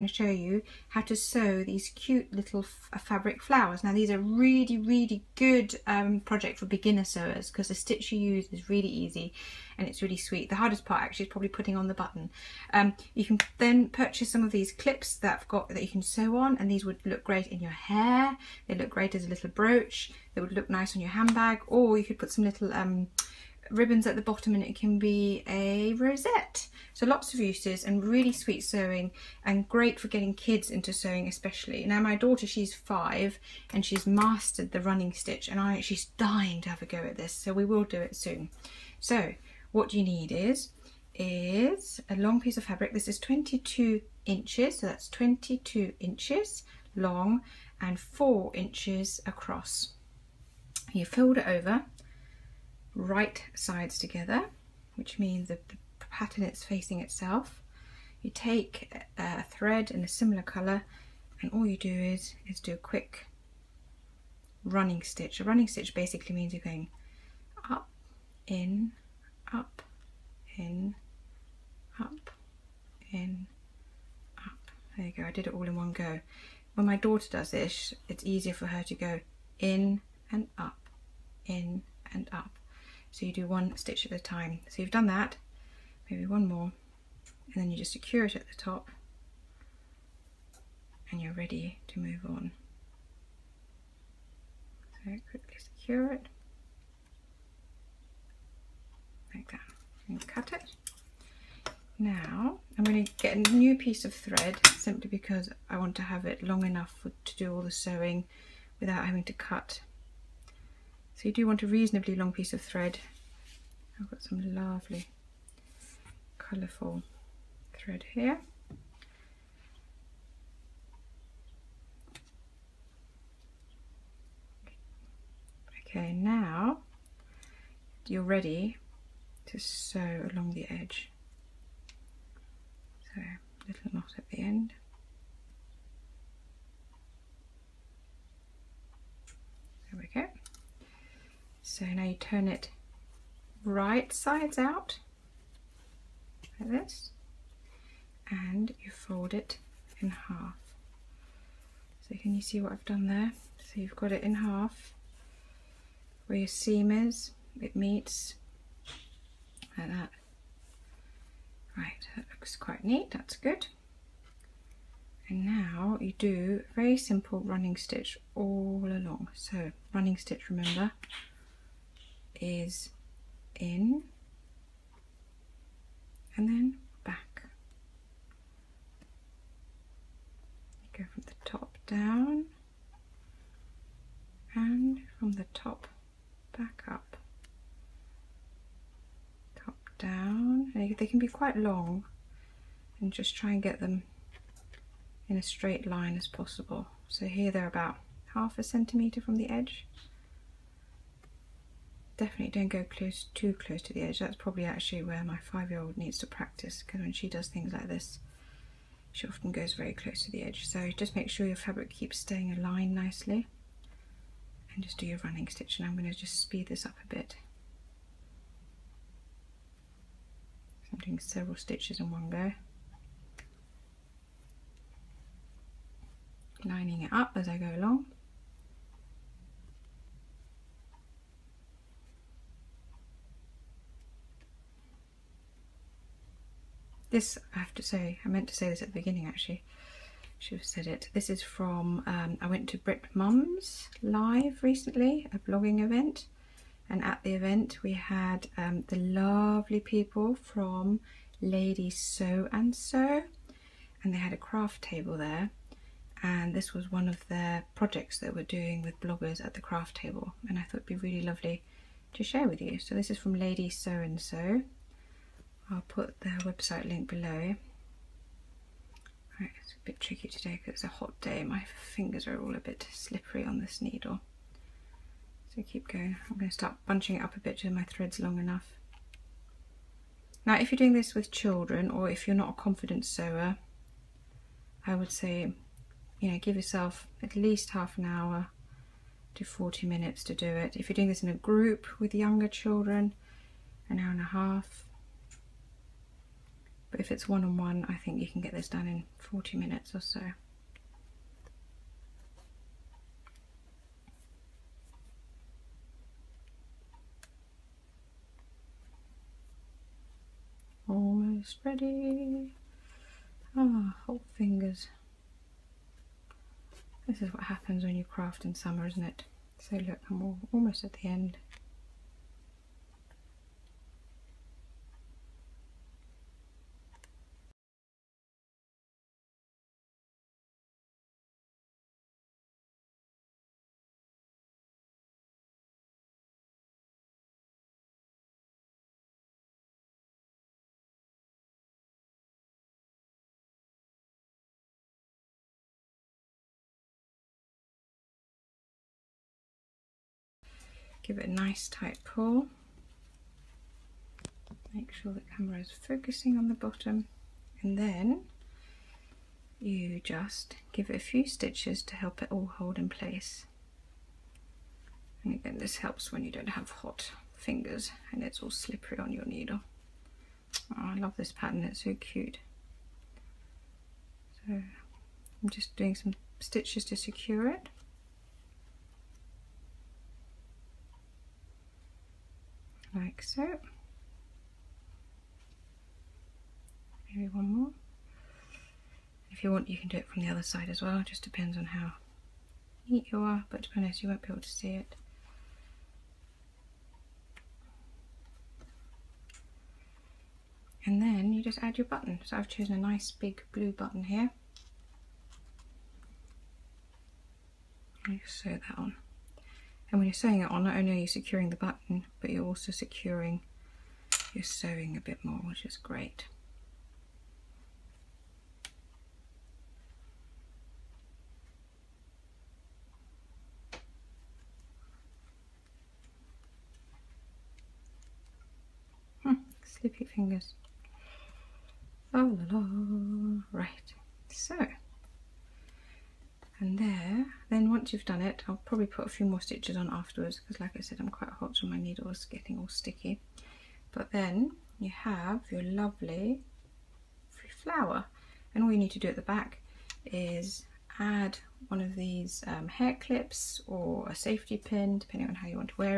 to show you how to sew these cute little fabric flowers. Now these are really good project for beginner sewers, because the stitch you use is really easy and it's really sweet. The hardest part actually is probably putting on the button. You can then purchase some of these clips that you can sew on, and these would look great in your hair. They look great as a little brooch. They would look nice on your handbag, or you could put some little ribbons at the bottom and it can be a rosette. So lots of uses, and really sweet sewing, and great for getting kids into sewing especially. Now my daughter, she's 5 and she's mastered the running stitch, and she's dying to have a go at this, so we will do it soon. So what you need is a long piece of fabric. This is 22 inches, so that's 22 inches long and 4 inches across. You fold it over right sides together, which means that the pattern is facing itself. You take a thread in a similar colour, and all you do is do a quick running stitch. A running stitch basically means you're going up, in, up, in, up, in, up. There you go, I did it all in one go. When my daughter does this, it's easier for her to go in and up, in and up. So you do one stitch at a time. So you've done that, maybe one more, and then you just secure it at the top and you're ready to move on. So quickly secure it like that and cut it. Now I'm going to get a new piece of thread, simply because I want to have it long enough to do all the sewing without having to cut. So you do want a reasonably long piece of thread. I've got some lovely colourful thread here. Okay, now you're ready to sew along the edge. So little knot at the end. There we go. So now you turn it right sides out like this, and you fold it in half. So can you see what I've done there? So you've got it in half where your seam is, it meets like that. Right, that looks quite neat, that's good. And now you do a very simple running stitch all along. So running stitch, remember, is in and then back. You go from the top down and from the top back up. Top down. And they can be quite long, and just try and get them in a straight line as possible. So here they're about ½ centimetre from the edge. Definitely don't go too close to the edge. That's probably actually where my 5-year-old needs to practice, because when she does things like this, she often goes very close to the edge. So just make sure your fabric keeps staying aligned nicely, and just do your running stitch. And I'm going to just speed this up a bit. So I'm doing several stitches in one go, lining it up as I go along. This, I have to say, I meant to say this at the beginning actually, should have said it. This is from, I went to Brit Mums live recently, a blogging event, and at the event we had the lovely people from Ladies Sew and Sew, and they had a craft table there, and this was one of their projects that we're doing with bloggers at the craft table, and I thought it'd be really lovely to share with you. So this is from Ladies Sew and Sew. I'll put their website link below. Right, it's a bit tricky today because it's a hot day. My fingers are all a bit slippery on this needle. So keep going. I'm going to start bunching it up a bit till my thread's long enough. Now if you're doing this with children, or if you're not a confident sewer, I would say, you know, give yourself at least ½ an hour to 40 minutes to do it. If you're doing this in a group with younger children, an hour and a half. But if it's one-on-one, I think you can get this done in 40 minutes or so. Almost ready. Ah, hot fingers. This is what happens when you craft in summer, isn't it? So look, I'm almost at the end. Give it a nice tight pull. Make sure the camera is focusing on the bottom, and then you just give it a few stitches to help it all hold in place. And again, this helps when you don't have hot fingers and it's all slippery on your needle. Oh, I love this pattern, it's so cute. So I'm just doing some stitches to secure it. Like so. Maybe one more. If you want, you can do it from the other side as well. It just depends on how neat you are, but to be honest, you won't be able to see it. And then you just add your button. So I've chosen a nice big blue button here. And you sew that on. And when you're sewing it on, not only are you securing the button, but you're also securing your sewing a bit more, which is great. Slippy fingers. Oh la la. Right, so, and there, then once you've done it, I'll probably put a few more stitches on afterwards, because like I said, I'm quite hot, so my needle is getting all sticky. But then you have your lovely flower, and all you need to do at the back is add one of these hair clips or a safety pin, depending on how you want to wear it.